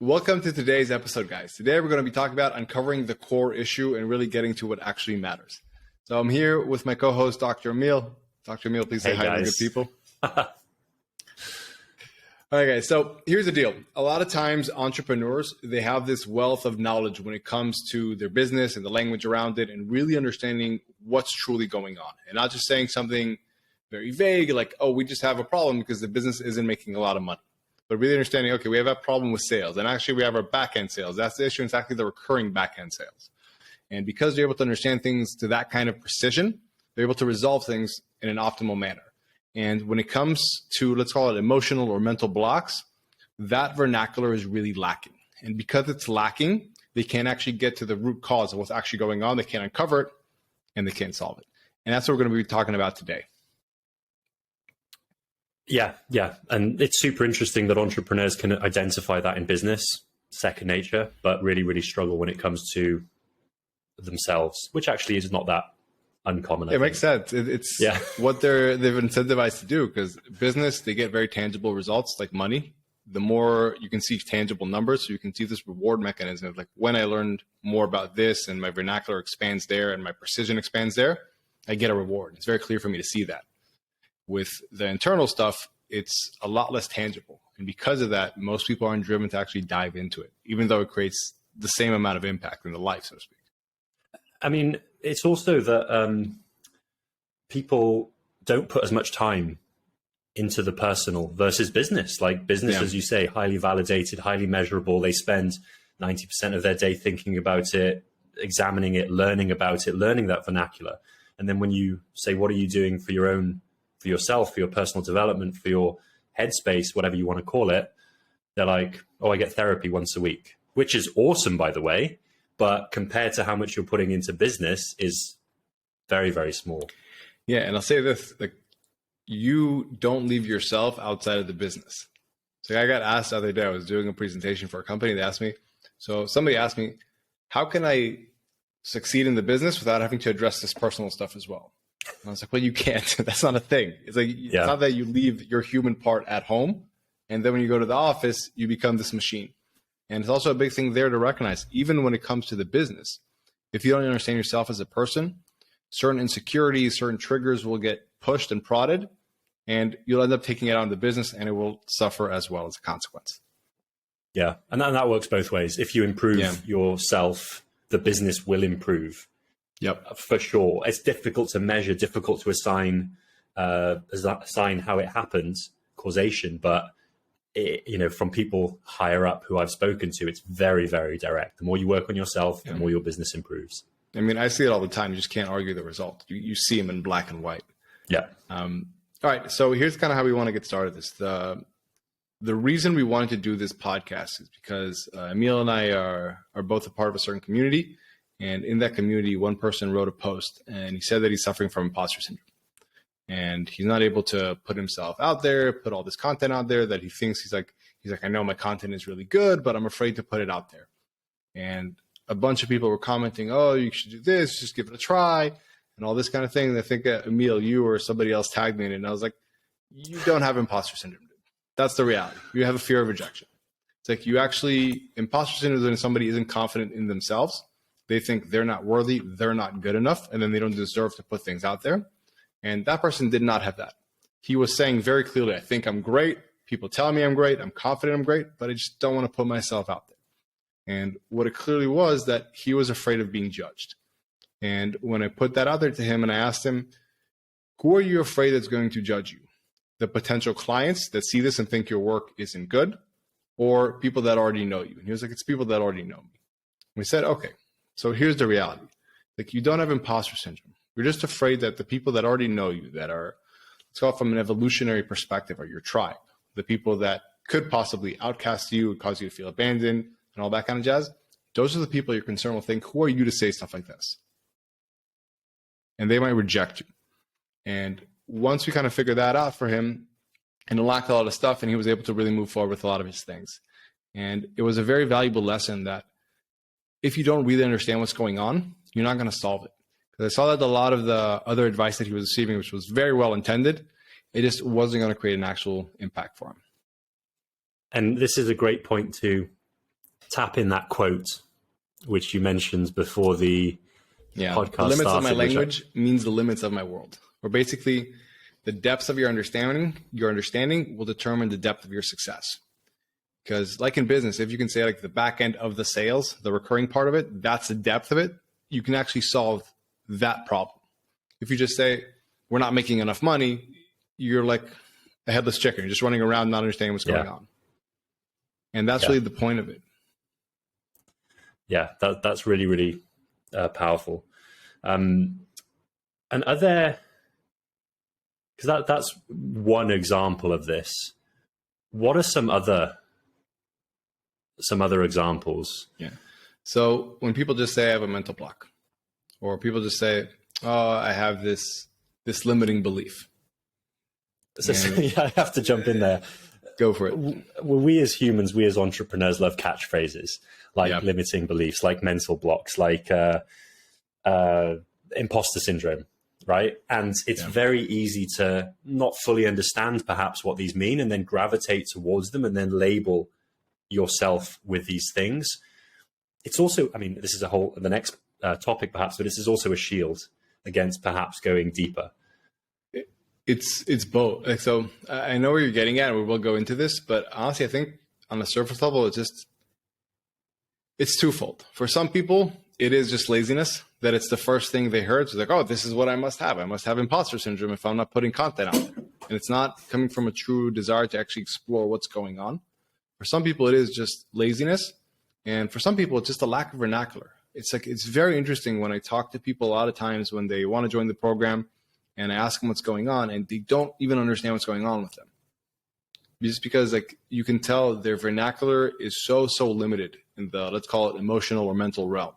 Welcome to today's episode, guys. Today we're going to be talking about uncovering the core issue and really getting to what actually matters. So I'm here with my co-host, Dr. Emil. Dr. Emil, please say hi to the good people. All right, guys. So here's the deal. A lot of times entrepreneurs, they have this wealth of knowledge when it comes to their business and the language around it and really understanding what's truly going on and not just saying something very vague like, oh, we just have a problem because the business isn't making a lot of money. But really understanding, okay, we have a problem with sales, and actually we have our back-end sales. That's the issue. It's actually the recurring back-end sales. And because they're able to understand things to that kind of precision, they're able to resolve things in an optimal manner. And when it comes to, let's call it emotional or mental blocks, that vernacular is really lacking. And because it's lacking, they can't actually get to the root cause of what's actually going on. They can't uncover it, and they can't solve it. And that's what we're going to be talking about today. Yeah. And it's super interesting that entrepreneurs can identify that in business, second nature, but really, really struggle when it comes to themselves, which actually is not that uncommon. It makes sense. It's what they've incentivized to do, because business, they get very tangible results like money. The more you can see tangible numbers, so you can see this reward mechanism of like, when I learned more about this and my vernacular expands there and my precision expands there, I get a reward. It's very clear for me to see that. With the internal stuff, it's a lot less tangible. And because of that, most people aren't driven to actually dive into it, even though it creates the same amount of impact in the life, so to speak. I mean, it's also that people don't put as much time into the personal versus business. Like business, as you say, highly validated, highly measurable. They spend 90% of their day thinking about it, examining it, learning about it, learning that vernacular. And then when you say, what are you doing for your own, for yourself, for your personal development, for your headspace, whatever you want to call it, they're like, oh, I get therapy once a week, which is awesome, by the way. But compared to how much you're putting into business is very, very small. Yeah. And I'll say this, like, you don't leave yourself outside of the business. So I got asked the other day, I was doing a presentation for a company. They asked me, so somebody asked me, how can I succeed in the business without having to address this personal stuff as well? And I was like, well, you can't. That's not a thing. It's like, it's not that you leave your human part at home, and then when you go to the office, you become this machine. And it's also a big thing there to recognize, even when it comes to the business, if you don't understand yourself as a person, certain insecurities, certain triggers will get pushed and prodded, and you'll end up taking it on the business, and it will suffer as well as a consequence. Yeah, and that works both ways. If you improve yourself, the business will improve. Yep, for sure. It's difficult to measure, difficult to assign how it happens, causation. But from people higher up who I've spoken to, it's very, very direct. The more you work on yourself, the more your business improves. I mean, I see it all the time. You just can't argue the result. You see them in black and white. Yeah. All right. So here's kind of how we want to get started. The reason we wanted to do this podcast is because Emil and I are both a part of a certain community. And in that community, one person wrote a post and he said that he's suffering from imposter syndrome. And he's not able to put himself out there, put all this content out there that he thinks he's like, I know my content is really good, but I'm afraid to put it out there. And a bunch of people were commenting, oh, you should do this, just give it a try, and all this kind of thing. And I think Emil, you or somebody else tagged me in it. And I was like, you don't have imposter syndrome, dude. That's the reality. You have a fear of rejection. It's like imposter syndrome is when somebody isn't confident in themselves. They think they're not worthy, they're not good enough, and then they don't deserve to put things out there. And that person did not have that. He was saying very clearly, I think I'm great. People tell me I'm great. I'm confident I'm great, but I just don't want to put myself out there. And what it clearly was that he was afraid of being judged. And when I put that out there to him and I asked him, who are you afraid that's going to judge you? The potential clients that see this and think your work isn't good, or people that already know you? And he was like, it's people that already know me. And we said, okay. So here's the reality. Like, you don't have imposter syndrome. You're just afraid that the people that already know you, that are, let's call it from an evolutionary perspective, are your tribe, the people that could possibly outcast you, cause you to feel abandoned and all that kind of jazz. Those are the people you're concerned will think, who are you to say stuff like this? And they might reject you. And once we kind of figured that out for him, and unlocked a lot of stuff, and he was able to really move forward with a lot of his things. And it was a very valuable lesson that if you don't really understand what's going on, you're not going to solve it. Because I saw that a lot of the other advice that he was receiving, which was very well intended, it just wasn't going to create an actual impact for him. And this is a great point to tap in that quote, which you mentioned before the podcast the limits started, of my language means the limits of my world. Or basically, the depths of your understanding will determine the depth of your success. Because like in business, if you can say like the back end of the sales, the recurring part of it, that's the depth of it, you can actually solve that problem. If you just say, we're not making enough money, you're like a headless chicken. You're just running around not understanding what's going on. And that's really the point of it. Yeah, that's really, really powerful. And are there, because that's one example of this. What are some other examples? Yeah. So when people just say I have a mental block, or people just say, oh, I have this limiting belief. So, I have to jump in there. Go for it. Well, we as humans, we as entrepreneurs love catchphrases like limiting beliefs, like mental blocks, like imposter syndrome, right? And it's very easy to not fully understand perhaps what these mean and then gravitate towards them and then label yourself with these things. It's also, I mean, this is the next topic perhaps, but this is also a shield against perhaps going deeper. It's both. Like, so I know where you're getting at, and we will go into this, but honestly, I think on the surface level, it's twofold. For some people, it is just laziness, that it's the first thing they heard. So like, oh, this is what I must have. I must have imposter syndrome if I'm not putting content out there. And it's not coming from a true desire to actually explore what's going on. For some people, it is just laziness. And for some people, it's just a lack of vernacular. It's very interesting when I talk to people a lot of times when they want to join the program and I ask them what's going on and they don't even understand what's going on with them. Just because like you can tell their vernacular is so limited in the, let's call it emotional or mental realm.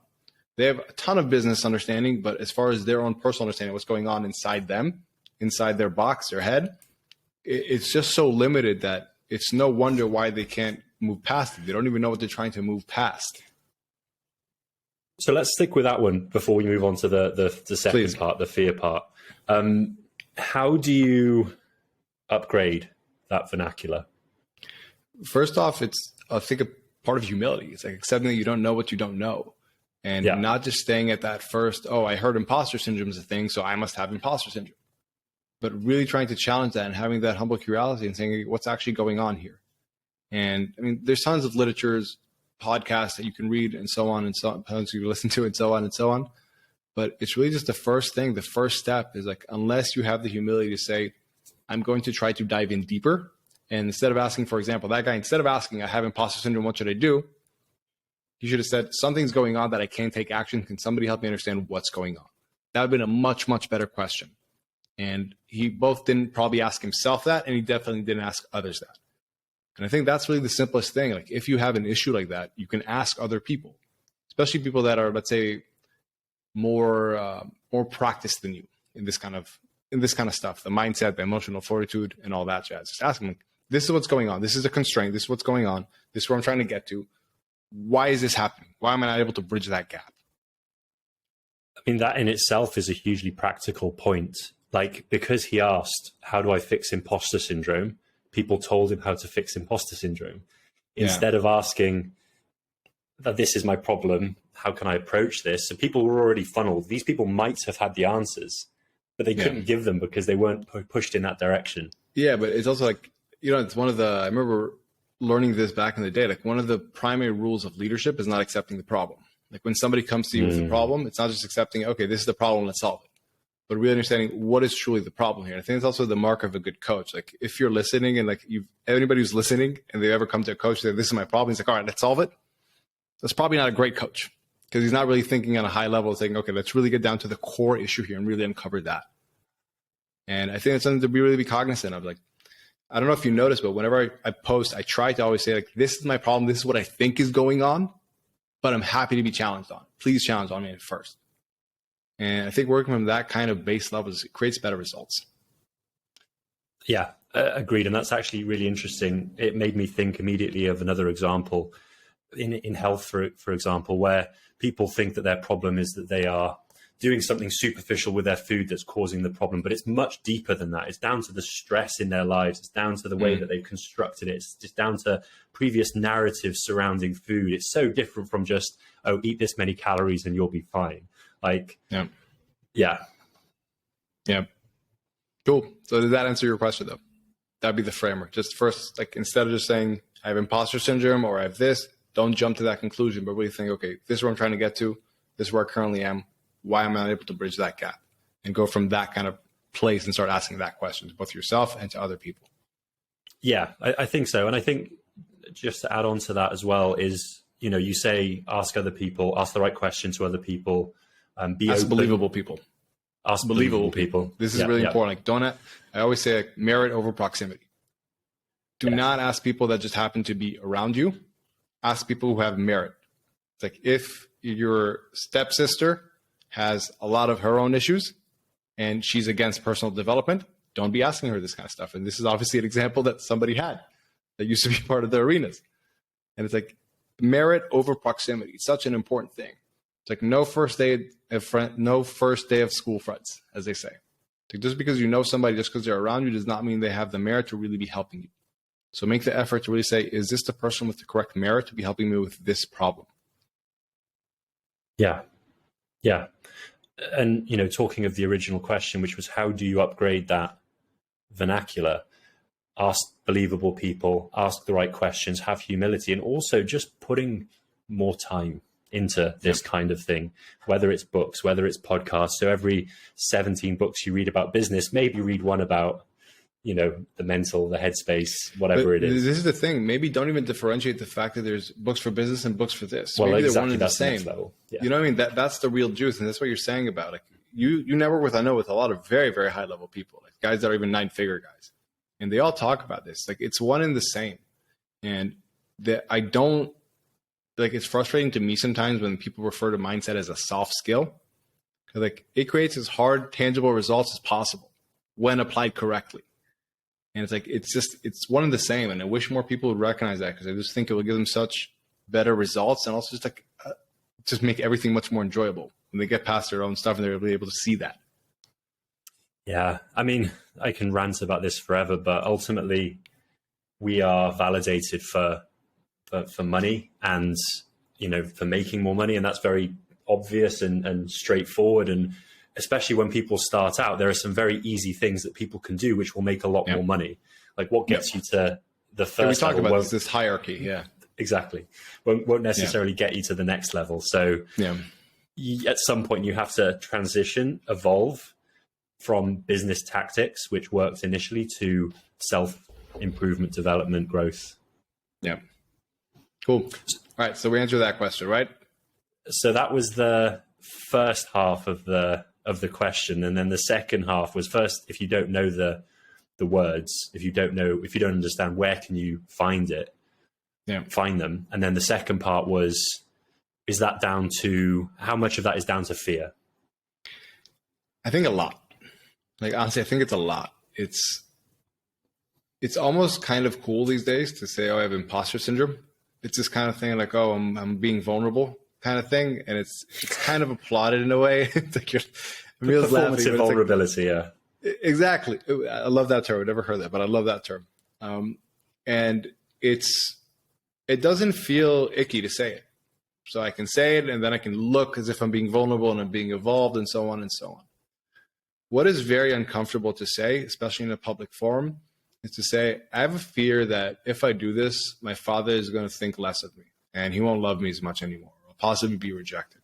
They have a ton of business understanding, but as far as their own personal understanding, what's going on inside them, inside their box, their head, it's just so limited that it's no wonder why they can't move past it. They don't even know what they're trying to move past. So let's stick with that one before we move on to the second part, the fear part. How do you upgrade that vernacular? First off, it's, I think, a part of humility. It's like accepting that you don't know what you don't know. And not just staying at that first, oh, I heard imposter syndrome is a thing, so I must have imposter syndrome. But really trying to challenge that and having that humble curiosity and saying, what's actually going on here? And I mean, there's tons of literatures, podcasts that you can read and so on and so on, you listen to and so on and so on. But it's really just the first thing. The first step is like, unless you have the humility to say, I'm going to try to dive in deeper. And instead of asking, for example, that guy, instead of asking, I have imposter syndrome, what should I do? He should have said, something's going on that I can't take action. Can somebody help me understand what's going on? That would have been a much, much better question. And he both didn't probably ask himself that, and he definitely didn't ask others that. And I think that's really the simplest thing. Like if you have an issue like that, you can ask other people, especially people that are, let's say, more practiced than you in this kind of stuff, the mindset, the emotional fortitude, and all that jazz. Just ask them, like, this is what's going on. This is a constraint. This is what's going on. This is where I'm trying to get to. Why is this happening? Why am I not able to bridge that gap? I mean, that in itself is a hugely practical point. Like, because he asked, how do I fix imposter syndrome? People told him how to fix imposter syndrome. Instead of asking, that this is my problem, how can I approach this? And people were already funneled. These people might have had the answers, but they couldn't give them because they weren't pushed in that direction. Yeah, but it's also like, it's one of the, I remember learning this back in the day, like one of the primary rules of leadership is not accepting the problem. Like when somebody comes to you with a problem, it's not just accepting, okay, this is the problem, let's solve it. But really understanding what is truly the problem here. I think it's also the mark of a good coach. Like if you're listening and like anybody who's listening and they ever come to a coach and say, this is my problem, he's like, all right, let's solve it. That's probably not a great coach because he's not really thinking on a high level saying, okay, let's really get down to the core issue here and really uncover that. And I think it's something to really be cognizant of. Like, I don't know if you noticed, but whenever I post, I try to always say like, this is my problem. This is what I think is going on, but I'm happy to be challenged on. Please challenge on me first. And I think working from that kind of base levels, it creates better results. Yeah, agreed. And that's actually really interesting. It made me think immediately of another example in health, for example, where people think that their problem is that they are doing something superficial with their food that's causing the problem, but it's much deeper than that. It's down to the stress in their lives. It's down to the way that they've constructed it. It's just down to previous narratives surrounding food. It's so different from just, oh, eat this many calories and you'll be fine. Like, yeah. Cool. So does that answer your question though? That'd be the framework. Just first, like, instead of just saying I have imposter syndrome or I have this, don't jump to that conclusion, but really think, okay, this is where I'm trying to get to. This is where I currently am. Why am I not able to bridge that gap? And go from that kind of place and start asking that question to both yourself and to other people. Yeah, I think so. And I think just to add on to that as well is, you know, you say, ask other people, ask the right question to other people, be ask open. Believable people. Ask believable people. This is really important. Like, I always say, like, merit over proximity. Do not ask people that just happen to be around you. Ask people who have merit. It's like, if your stepsister has a lot of her own issues and she's against personal development, don't be asking her this kind of stuff. And this is obviously an example that somebody had that used to be part of the arenas. And it's like, merit over proximity. It's such an important thing. It's like no first day of school friends, as they say. Like, just because you know somebody, just because they're around you, does not mean they have the merit to really be helping you. So make the effort to really say, is this the person with the correct merit to be helping me with this problem? Yeah. And, you know, talking of the original question, which was, how do you upgrade that vernacular? Ask believable people, ask the right questions, have humility, and also just putting more time into this kind of thing, whether it's books, whether it's podcasts. So every 17 books you read about business, maybe read one about, you know, the mental, the headspace, whatever it is. This is the thing. Maybe don't even differentiate the fact that there's books for business and books for this. Well, maybe exactly, they're one and the that's same. the next level. Yeah. You know what I mean? That's the real juice. And that's what you're saying about it. You network with, I know, with a lot of very, very high level people, like guys that are even 9-figure guys. And they all talk about this. Like, it's one and the same. And I don't, like, it's frustrating to me sometimes when people refer to mindset as a soft skill. Like, it creates as hard, tangible results as possible when applied correctly. And it's like, it's one and the same. And I wish more people would recognize that, because I just think it will give them such better results, and also just like, just make everything much more enjoyable when they get past their own stuff and they're able to see that. Yeah. I mean, I can rant about this forever, but ultimately we are validated for money and, you know, for making more money. And that's very obvious and straightforward. And especially when people start out, there are some very easy things that people can do, which will make a lot more money. Like, what gets you to the first level? We talk about this hierarchy. Yeah, exactly. Won't necessarily get you to the next level. So at some point you have to transition, evolve from business tactics, which worked initially, to self-improvement, development, growth. Yeah. Cool. All right. So we answered that question, right? So that was the first half of the question. And then the second half was, first, if you don't know the words, if you don't understand, where can you find it? Find them. And then the second part was, is that down to, how much of that is down to fear? I think a lot. Like, honestly, I think it's a lot. It's almost kind of cool these days to say, oh, I have imposter syndrome. It's this kind of thing like, oh, I'm being vulnerable kind of thing. And it's kind of applauded in a way. It's like Emil's laughing. Performative vulnerability, like, yeah. Exactly. I love that term. I've never heard that, but I love that term. And it doesn't feel icky to say it. So I can say it, and then I can look as if I'm being vulnerable and I'm being evolved, and so on and so on. What is very uncomfortable to say, especially in a public forum, is to say, I have a fear that if I do this, my father is going to think less of me and he won't love me as much anymore. I'll possibly be rejected.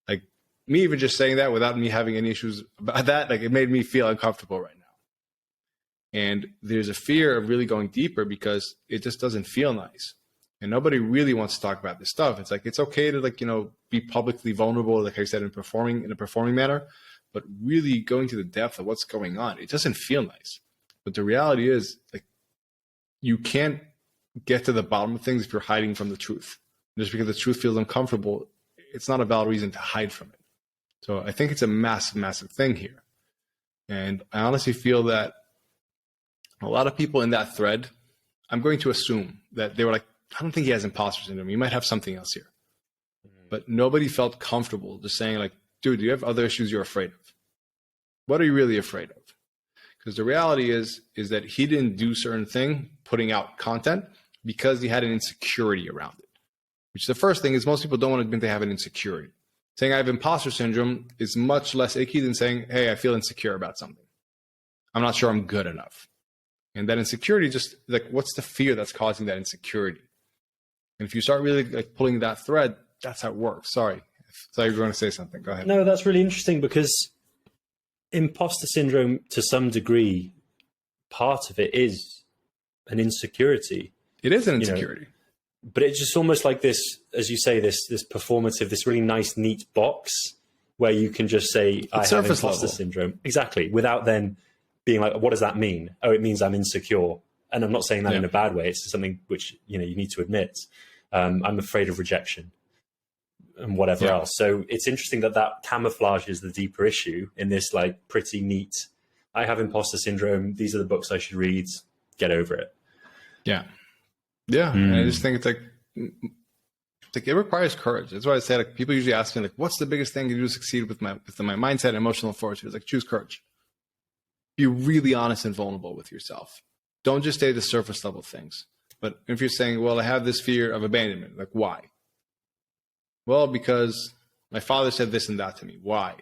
Like, me even just saying that without me having any issues about that, like, it made me feel uncomfortable right now. And there's a fear of really going deeper because it just doesn't feel nice. And nobody really wants to talk about this stuff. It's like, it's okay to, like, you know, be publicly vulnerable, like I said, in a performing manner, but really going to the depth of what's going on, it doesn't feel nice. But the reality is, like, you can't get to the bottom of things if you're hiding from the truth. Just because the truth feels uncomfortable, it's not a valid reason to hide from it. So I think it's a massive, massive thing here. And I honestly feel that a lot of people in that thread, I'm going to assume that they were like, I don't think he has imposter syndrome. You might have something else here. But nobody felt comfortable just saying, like, dude, do you have other issues you're afraid of? What are you really afraid of? Because the reality is that he didn't do certain thing, putting out content, because he had an insecurity around it. Which the first thing is most people don't want to admit they have an insecurity. Saying I have imposter syndrome is much less icky than saying, hey, I feel insecure about something. I'm not sure I'm good enough. And that insecurity, just like, what's the fear that's causing that insecurity? And if you start really like pulling that thread, that's how it works. Sorry. So you're going to say something. Go ahead. No, that's really interesting, because imposter syndrome, to some degree, part of it is an insecurity. It is an insecurity. But it's just almost like this, as you say, this performative, this really nice, neat box where you can just say, I have imposter syndrome. Exactly. Without then being like, what does that mean? Oh, it means I'm insecure. And I'm not saying that in a bad way. It's something which, you need to admit. I'm afraid of rejection and whatever else. So it's interesting that camouflages the deeper issue in this like pretty neat, I have imposter syndrome. These are the books I should read. Get over it. Yeah. Yeah. And I just think it's like it requires courage. That's why I say, like, people usually ask me, like, what's the biggest thing to do to succeed with my mindset and emotional fortitude? It's like, choose courage. Be really honest and vulnerable with yourself. Don't just say the surface level things. But if you're saying, well, I have this fear of abandonment, like, why? Well, because my father said this and that to me. Why?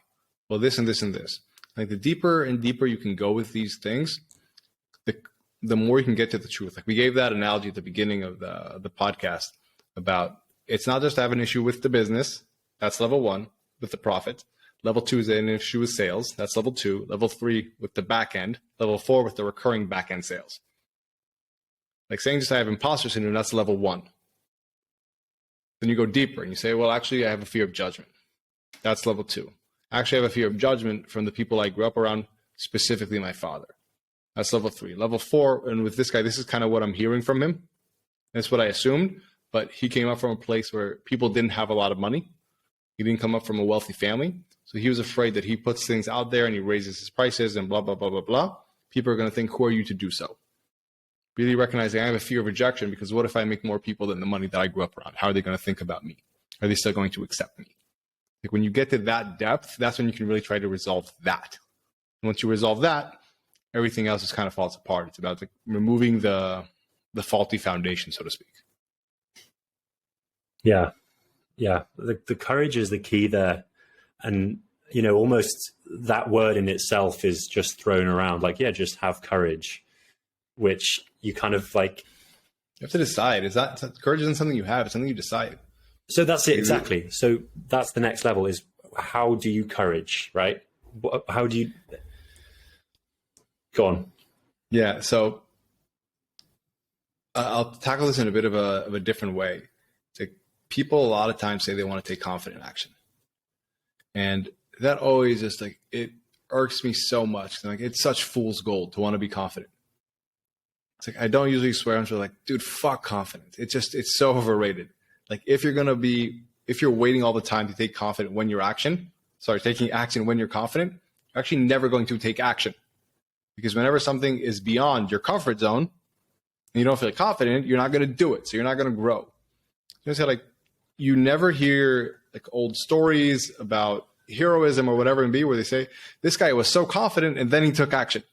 Well, this and this and this. Like, the deeper and deeper you can go with these things, the more you can get to the truth. Like, we gave that analogy at the beginning of the podcast about, it's not just to have an issue with the business. That's level 1 with the profit. Level 2 is an issue with sales. That's level 2. Level 3 with the back end. Level 4 with the recurring back end sales. Like saying just I have imposter syndrome, that's level 1. Then you go deeper and you say, well, actually, I have a fear of judgment. That's level 2. Actually, I have a fear of judgment from the people I grew up around, specifically my father. That's level 3. Level 4, and with this guy, this is kind of what I'm hearing from him. That's what I assumed, but he came up from a place where people didn't have a lot of money. He didn't come up from a wealthy family. So he was afraid that he puts things out there and he raises his prices and blah, blah, blah, blah, blah. People are going to think, who are you to do so? Really recognizing I have a fear of rejection, because what if I make more people than the money that I grew up around? How are they going to think about me? Are they still going to accept me? Like, when you get to that depth, that's when you can really try to resolve that. And once you resolve that, everything else just kind of falls apart. It's about like removing the faulty foundation, so to speak. Yeah. Yeah. The courage is the key there. And, almost that word in itself is just thrown around like, yeah, just have courage, which you kind of like. You have to decide. Courage isn't something you have, it's something you decide. So that's it. Exactly. So that's the next level, is how do you courage, right? How do you go on? Yeah. So I'll tackle this in a bit of a different way. It's like, people a lot of times say they want to take confident action. And that always just like, it irks me so much. Like, it's such fool's gold to want to be confident. It's like, I don't usually swear. I'm just like, dude, fuck confidence. It's so overrated. Like, if you're waiting all the time to take taking action when you're confident, you're actually never going to take action. Because whenever something is beyond your comfort zone and you don't feel confident, you're not going to do it. So you're not going to grow. You never hear like old stories about heroism or whatever it be, where they say, this guy was so confident and then he took action.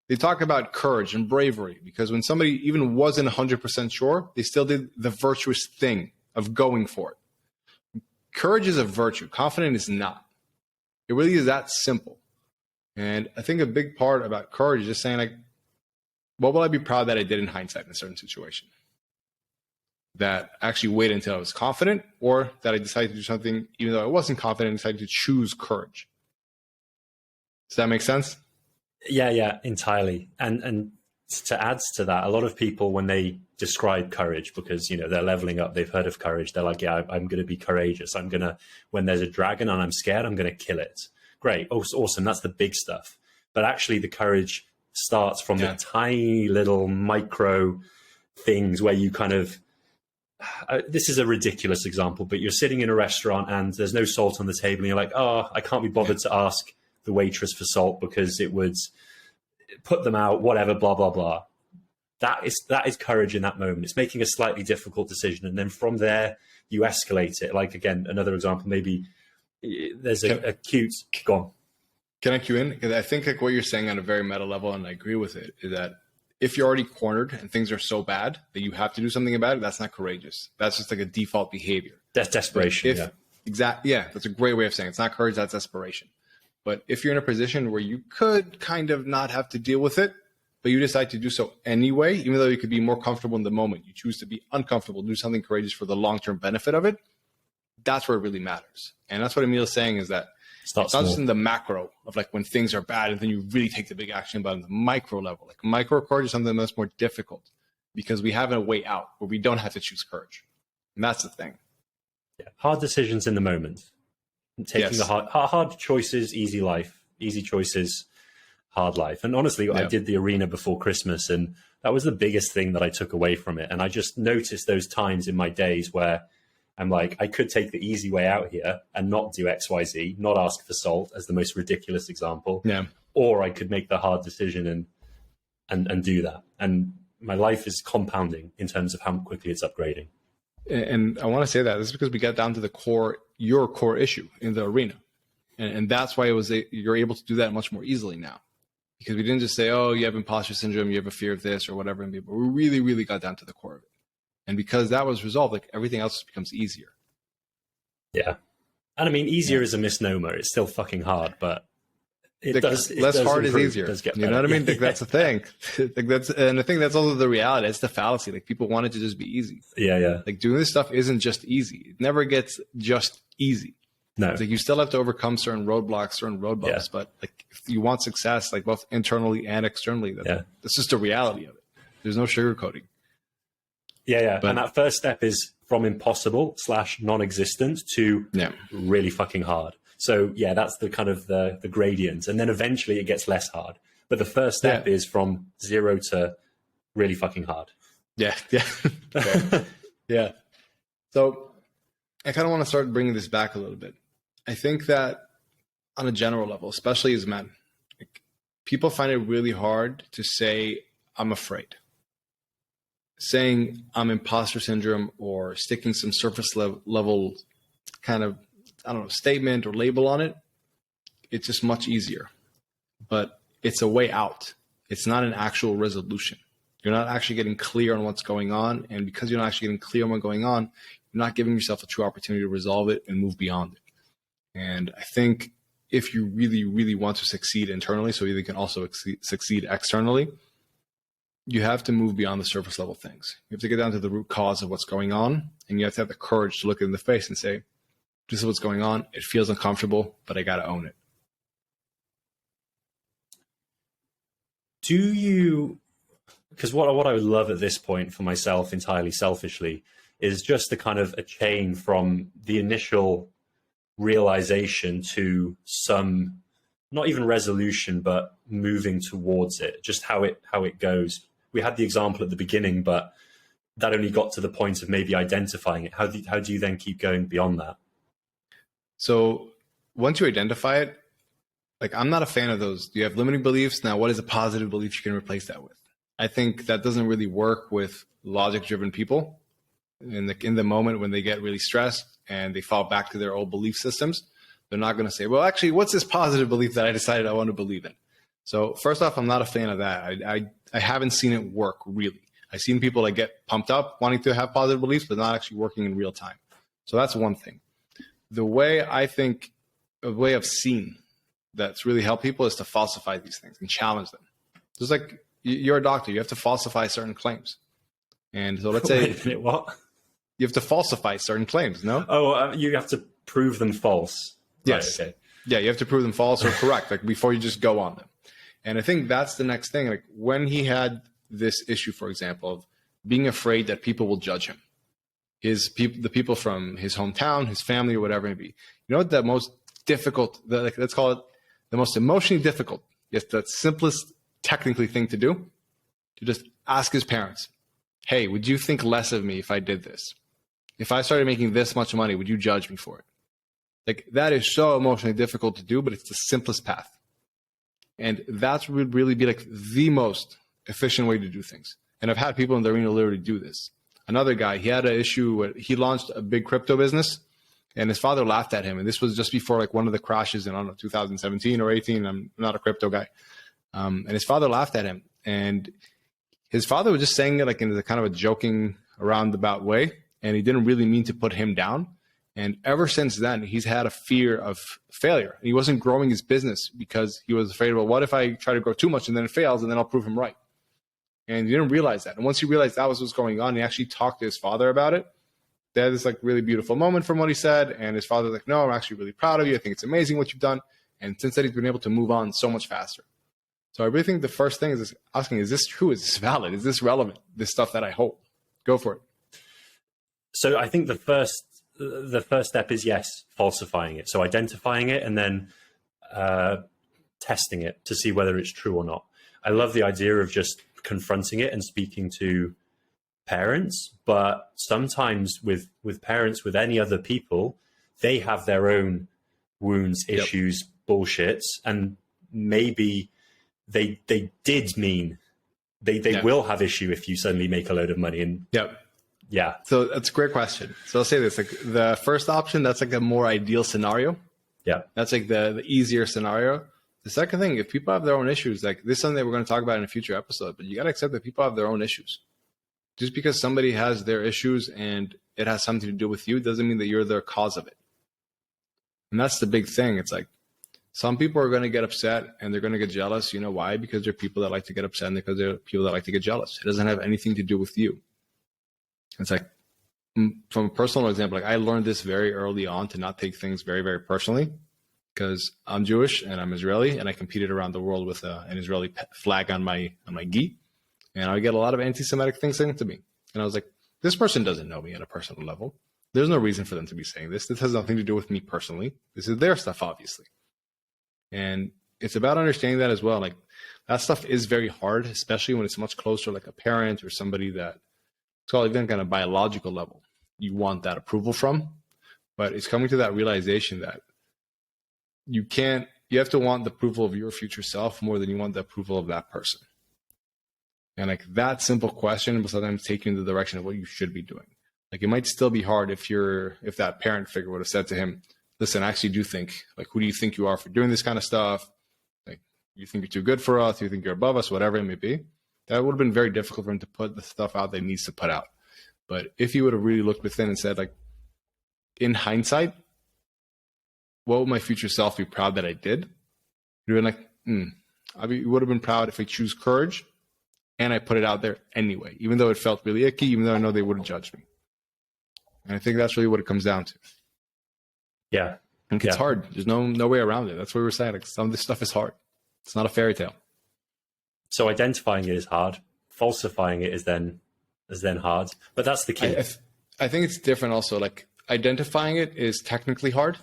They talk about courage and bravery, because when somebody even wasn't 100% sure, they still did the virtuous thing of going for it. Courage is a virtue. Confidence is not. It really is that simple. And I think a big part about courage is just saying, like, what will I be proud that I did in hindsight in a certain situation? That I actually waited until I was confident, or that I decided to do something even though I wasn't confident and decided to choose courage. Does that make sense? Yeah, entirely. And to add to that, a lot of people, when they describe courage, because, they're leveling up, they've heard of courage. They're like, yeah, I'm going to be courageous. When there's a dragon and I'm scared, I'm going to kill it. Great. Oh, awesome. That's the big stuff. But actually the courage starts from the tiny little micro things where you kind of, this is a ridiculous example, but you're sitting in a restaurant and there's no salt on the table and you're like, oh, I can't be bothered to ask the waitress for salt because it would put them out, whatever, blah, blah, blah. That is courage in that moment. It's making a slightly difficult decision. And then from there, you escalate it. Like, again, another example, maybe there's a cute, go on. Can I cue in? Because I think like what you're saying on a very meta level, and I agree with it, is that if you're already cornered and things are so bad that you have to do something about it, that's not courageous. That's just like a default behavior. That's desperation. Yeah, that's a great way of saying it. It's not courage, that's desperation. But if you're in a position where you could kind of not have to deal with it, but you decide to do so anyway, even though you could be more comfortable in the moment, you choose to be uncomfortable, do something courageous for the long-term benefit of it, that's where it really matters. And that's what Emil is saying, is that it's not just in the macro of like when things are bad and then you really take the big action, but on the micro level, like micro courage is something that's more difficult because we have a way out where we don't have to choose courage. And that's the thing. Yeah. Hard decisions in the moment. Taking the hard choices, easy life, easy choices, hard life. And honestly, I did the arena before Christmas, and that was the biggest thing that I took away from it. And I just noticed those times in my days where I'm like, I could take the easy way out here and not do XYZ, not ask for salt as the most ridiculous example. Yeah. Or I could make the hard decision and do that. And my life is compounding in terms of how quickly it's upgrading. And I want to say that this is because we got down to your core issue in the arena. And that's why you're able to do that much more easily now. Because we didn't just say, oh, you have imposter syndrome, you have a fear of this or whatever. But we really, really got down to the core of it. And because that was resolved, like everything else becomes easier. Yeah. And I mean, easier is a misnomer. It's still fucking hard, but less hard is easier. You know what I mean? Like, that's the thing. And I think that's also the reality. It's the fallacy. Like people want it to just be easy. Yeah. Like doing this stuff isn't just easy. It never gets just easy. No. It's like you still have to overcome certain roadblocks, certain road bumps. But like if you want success, like both internally and externally, that's just the reality of it. There's no sugarcoating. Yeah. But, and that first step is from impossible / non-existent to really fucking hard. So yeah, that's the kind of the gradient. And then eventually it gets less hard. But the first step is from 0 to really fucking hard. Yeah. Yeah. So I kind of want to start bringing this back a little bit. I think that on a general level, especially as men, like, people find it really hard to say, I'm afraid. Saying I'm imposter syndrome or sticking some surface level kind of, I don't know, statement or label on it, it's just much easier. But it's a way out. It's not an actual resolution. You're not actually getting clear on what's going on. And because you're not actually getting clear on what's going on, you're not giving yourself a true opportunity to resolve it and move beyond it. And I think if you really, really want to succeed internally, so you can also succeed externally, you have to move beyond the surface level things. You have to get down to the root cause of what's going on. And you have to have the courage to look it in the face and say, this is what's going on. It feels uncomfortable, but I got to own it. Do you, because what I would love at this point for myself entirely selfishly is just the kind of a chain from the initial realization to some, not even resolution, but moving towards it, just how it goes. We had the example at the beginning, but that only got to the point of maybe identifying it. How do you then keep going beyond that? So once you identify it, like I'm not a fan of those. You have limiting beliefs. Now, what is a positive belief you can replace that with? I think that doesn't really work with logic-driven people. In the moment when they get really stressed and they fall back to their old belief systems, they're not going to say, well, actually, what's this positive belief that I decided I want to believe in? So first off, I'm not a fan of that. I haven't seen it work really. I've seen people that get pumped up wanting to have positive beliefs, but not actually working in real time. So that's one thing. The way I've seen that's really helped people is to falsify these things and challenge them. Just like you're a doctor, you have to falsify certain claims. And so let's say, wait a minute, what? You have to falsify certain claims, no? Oh, you have to prove them false. Yes. Right, okay. Yeah, you have to prove them false or correct, like before you just go on them. And I think that's the next thing. Like when he had this issue, for example, of being afraid that people will judge him, the people from his hometown, his family, or whatever it may be. You know what the most difficult, let's call it the most emotionally difficult, yes, the simplest technically thing to do? To just ask his parents, hey, would you think less of me if I did this? If I started making this much money, would you judge me for it? Like that is so emotionally difficult to do, but it's the simplest path. And that would really be like the most efficient way to do things. And I've had people in the arena literally do this. Another guy, he had an issue where he launched a big crypto business And his father laughed at him. And this was just before like one of the crashes in, I don't know, 2017 or 18. I'm not a crypto guy. And his father laughed at him. And his father was just saying it like in a kind of a joking roundabout way. And he didn't really mean to put him down. And ever since then, he's had a fear of failure. He wasn't growing his business because he was afraid, well, what if I try to grow too much and then it fails and then I'll prove him right? And he didn't realize that. And once he realized that was what's going on, he actually talked to his father about it. They had this like really beautiful moment from what he said. And his father was like, no, I'm actually really proud of you. I think it's amazing what you've done. And since then, he's been able to move on so much faster. So I really think the first thing is asking, is this true? Is this valid? Is this relevant? This stuff that I hope. Go for it. So I think the first step is, yes, falsifying it. So identifying it and then testing it to see whether it's true or not. I love the idea of just confronting it and speaking to parents, but sometimes with parents, with any other people, they have their own wounds, issues, bullshits, and maybe they did mean they will have issue if you suddenly make a load of money. And yeah. So that's a great question. So I'll say this, like the first option, that's like a more ideal scenario. Yeah. That's like the easier scenario. The second thing, if people have their own issues, like this is something that we're going to talk about in a future episode, but you got to accept that people have their own issues. Just because somebody has their issues and it has something to do with you doesn't mean that you're the cause of it. And that's the big thing. It's like some people are going to get upset and they're going to get jealous. You know why? Because they're people that like to get upset and because they're people that like to get jealous. It doesn't have anything to do with you. It's like, from a personal example, like I learned this very early on to not take things very, very personally because I'm Jewish and I'm Israeli and I competed around the world with an Israeli flag on my gi. And I get a lot of anti-Semitic things saying to me. And I was like, this person doesn't know me at a personal level. There's no reason for them to be saying this. This has nothing to do with me personally. This is their stuff, obviously. And it's about understanding that as well. Like that stuff is very hard, especially when it's much closer, like a parent or somebody that it's all even kind of biological level. You want that approval from, but it's coming to that realization that you have to want the approval of your future self more than you want the approval of that person. And like that simple question will sometimes take you in the direction of what you should be doing. Like it might still be hard if that parent figure would have said to him, listen, I actually do think, like, who do you think you are for doing this kind of stuff? Like, you think you're too good for us, you think you're above us, whatever it may be. That would have been very difficult for him to put the stuff out that he needs to put out. But if he would have really looked within and said, like, in hindsight, what would my future self be proud that I did? You'd have been like, I would have been proud if I choose courage and I put it out there anyway, even though it felt really icky, even though I know they would have judged me. And I think that's really what it comes down to. Yeah. And it's hard. There's no way around it. That's what we were saying. Like, some of this stuff is hard. It's not a fairy tale. So identifying it is hard. Falsifying it is then hard. But that's the key. I think it's different also. Like identifying it is technically hard.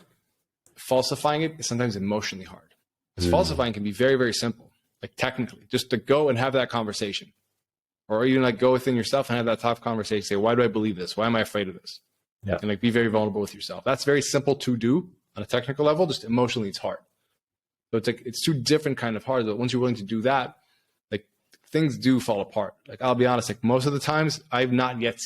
Falsifying it is sometimes emotionally hard. Because falsifying can be very, very simple. Like technically, just to go and have that conversation. Or even like go within yourself and have that tough conversation. Say, why do I believe this? Why am I afraid of this? Yeah. And like be very vulnerable with yourself. That's very simple to do on a technical level. Just emotionally, it's hard. So it's like it's two different kind of hard. But once you're willing to do that, like things do fall apart. Like I'll be honest, like most of the times I've not yet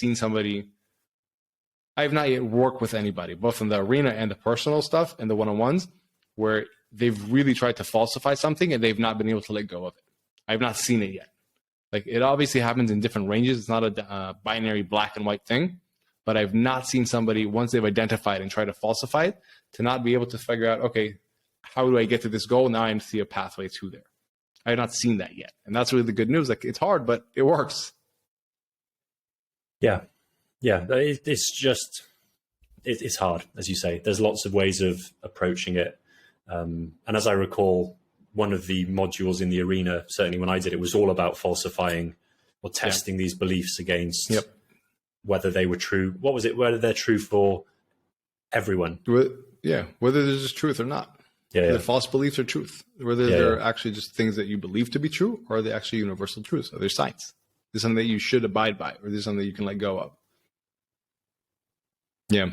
worked with anybody, both in the arena and the personal stuff and the one-on-ones, where they've really tried to falsify something and they've not been able to let go of it. I've not seen it yet. Like it obviously happens in different ranges. It's not a binary black and white thing, but I've not seen somebody, once they've identified and tried to falsify it, to not be able to figure out, okay, how do I get to this goal? Now I see a pathway to there. I have not seen that yet. And that's really the good news. Like it's hard, but it works. Yeah. Yeah. It's hard, as you say. There's lots of ways of approaching it. And as I recall, one of the modules in the arena, certainly when I did it, was all about falsifying or testing these beliefs against whether they were true. What was it? Whether they're true for everyone. Yeah. Whether there's just truth or not. Yeah. Whether false beliefs are truth. Whether they're actually just things that you believe to be true, or are they actually universal truths? Are they science? Is something that you should abide by, or is this something that you can let go of? Yeah.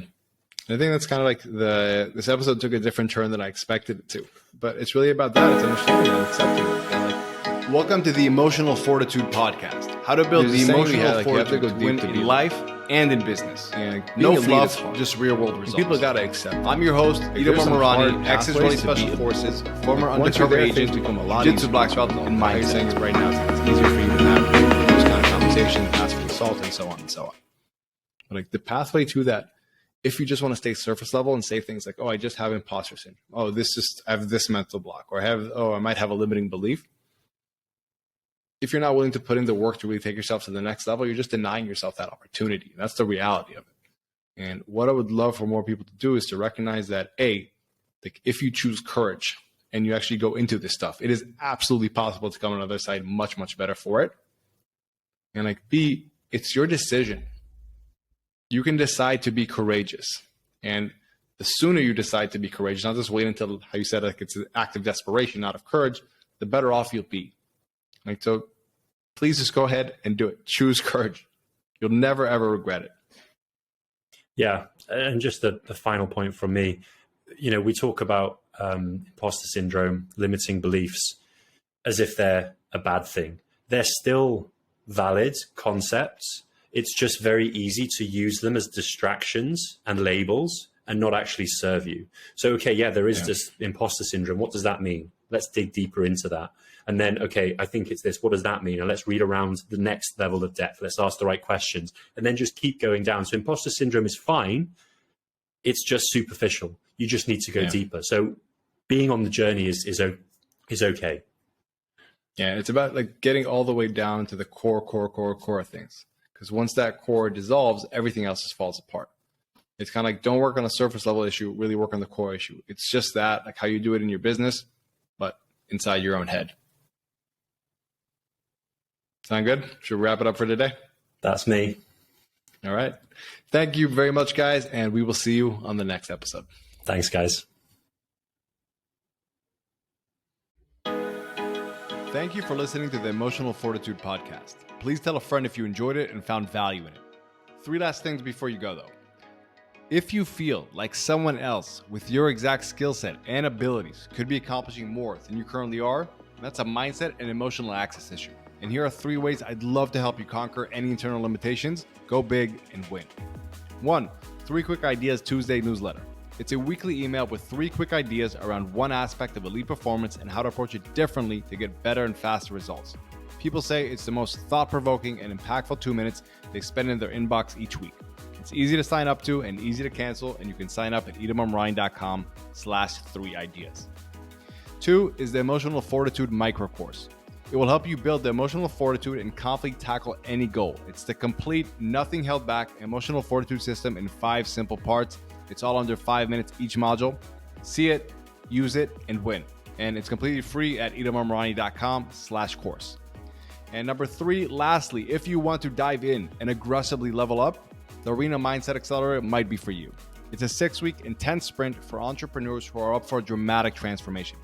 I think that's kind of like this episode took a different turn than I expected it to, but it's really about that. It's understanding and accepting it. And like, welcome to the Emotional Fortitude Podcast. How to build the emotional fortitude to win in life and in business. And No being a lead is fluff, hard. just real world results. People got to accept. I'm your host, there's Itamar some Marani, hard ex-Israeli pathways to special beat. forces, former Once you're undercover there, agent, things become a lot jiu-jitsu easier. black belt, and How you're mindset. saying it right now, it's easier for you to have those kind of conversations, ask for assault, and so on and so on. But like the pathway to that, if you just want to stay surface level and say things like, "Oh, I just have imposter syndrome. Oh, I have this mental block, or I might have a limiting belief." If you're not willing to put in the work to really take yourself to the next level, you're just denying yourself that opportunity. That's the reality of it. And what I would love for more people to do is to recognize that like if you choose courage and you actually go into this stuff, it is absolutely possible to come on the other side much, much better for it. And like B, it's your decision. You can decide to be courageous. And the sooner you decide to be courageous, not just wait until, how you said, like it's an act of desperation, not of courage, the better off you'll be. Like, so please just go ahead and do it. Choose courage. You'll never, ever regret it. Yeah. And just the final point from me, we talk about imposter syndrome, limiting beliefs as if they're a bad thing. They're still valid concepts. It's just very easy to use them as distractions and labels and not actually serve you. So, okay, yeah, there is this imposter syndrome. What does that mean? Let's dig deeper into that. And then, okay, I think it's this. What does that mean? And let's read around the next level of depth. Let's ask the right questions and then just keep going down. So imposter syndrome is fine. It's just superficial. You just need to go deeper. So being on the journey is okay. Yeah, it's about like getting all the way down to the core things. Because once that core dissolves, everything else just falls apart. It's kind of like, don't work on a surface level issue, really work on the core issue. It's just that, like how you do it in your business, but inside your own head. Sound good? Should we wrap it up for today? That's me. All right. Thank you very much, guys, and we will see you on the next episode. Thanks, guys. Thank you for listening to the Emotional Fortitude Podcast. Please tell a friend if you enjoyed it and found value in it. 3 last things before you go, though. If you feel like someone else with your exact skill set and abilities could be accomplishing more than you currently are, that's a mindset and emotional access issue. And here are 3 ways I'd love to help you conquer any internal limitations, go big, and win. 1. 3 Quick Ideas Tuesday newsletter. It's a weekly email with 3 quick ideas around one aspect of elite performance and how to approach it differently to get better and faster results. People say it's the most thought-provoking and impactful 2 minutes they spend in their inbox each week. It's easy to sign up to and easy to cancel, and you can sign up at itamarmarani.com/3ideas. 2 is the Emotional Fortitude Micro Course. It will help you build the emotional fortitude and confidently tackle any goal. It's the complete, nothing held back emotional fortitude system in 5 simple parts. It's all under 5 minutes each module. See it, use it, and win. And it's completely free at itamarmarani.com/course. And number 3, lastly, if you want to dive in and aggressively level up, the Arena Mindset Accelerator might be for you. It's a 6-week intense sprint for entrepreneurs who are up for a dramatic transformation.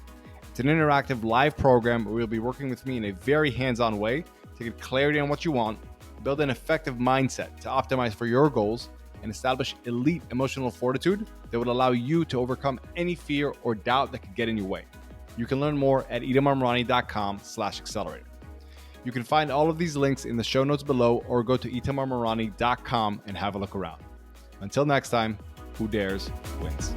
It's an interactive live program where you'll be working with me in a very hands-on way to get clarity on what you want, build an effective mindset to optimize for your goals, and establish elite emotional fortitude that would allow you to overcome any fear or doubt that could get in your way. You can learn more at itamarmarani.com/accelerator. You can find all of these links in the show notes below or go to itamarmarani.com and have a look around. Until next time, who dares wins.